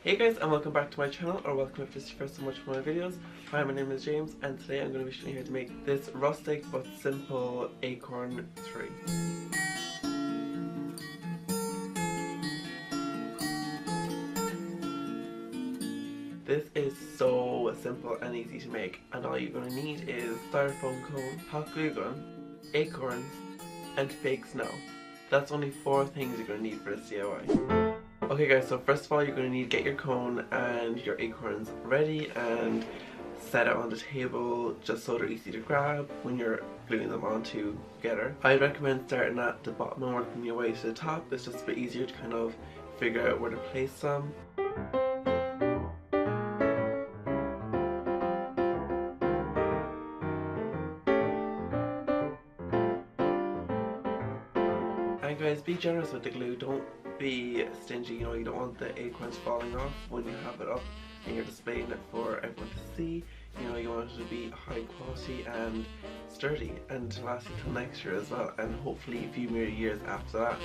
Hey guys, and welcome back to my channel, or welcome if this is your first time watching my videos. Hi, my name is James, and today I'm going to be showing you how to make this rustic but simple acorn tree. This is so simple and easy to make, and all you're going to need is styrofoam cone, hot glue gun, acorns, and fake snow. That's only 4 things you're going to need for this DIY. Okay guys, so first of all you're going to need to get your cone and your acorns ready and set it on the table just so they're easy to grab when you're gluing them on together. I recommend starting at the bottom and working your way to the top. It's just a bit easier to kind of figure out where to place them. And guys, be generous with the glue, don't be stingy, you know, you don't want the acorns falling off when you have it up and you're displaying it for everyone to see. You know, you want it to be high quality and sturdy and to last you till next year as well, and hopefully a few more years after that.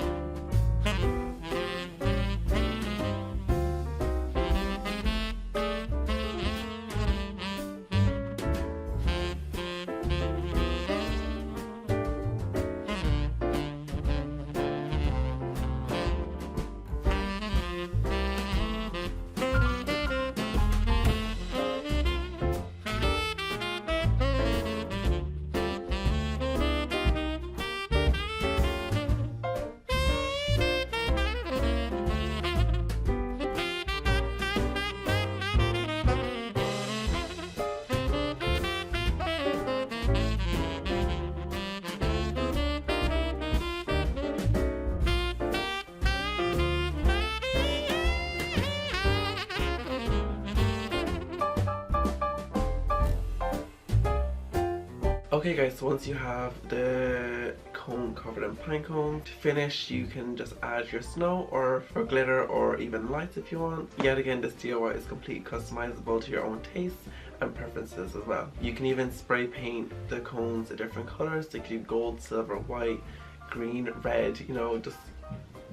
Okay guys, so once you have the cone covered in pine cone, to finish you can just add your snow or for glitter or even lights if you want. Yet again, this DIY is completely customizable to your own tastes and preferences as well. You can even spray paint the cones in different colours. They can do gold, silver, white, green, red, you know, just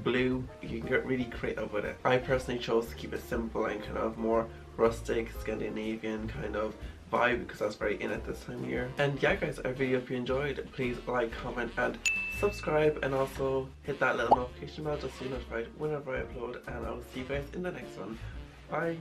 blue. You can get really creative with it. I personally chose to keep it simple and kind of more rustic, Scandinavian kind of vibe because that's very in at this time of year. And yeah guys, I really hope you enjoyed. Please like, comment and subscribe, and also hit that little notification bell just so you're notified whenever I upload, and I will see you guys in the next one. Bye!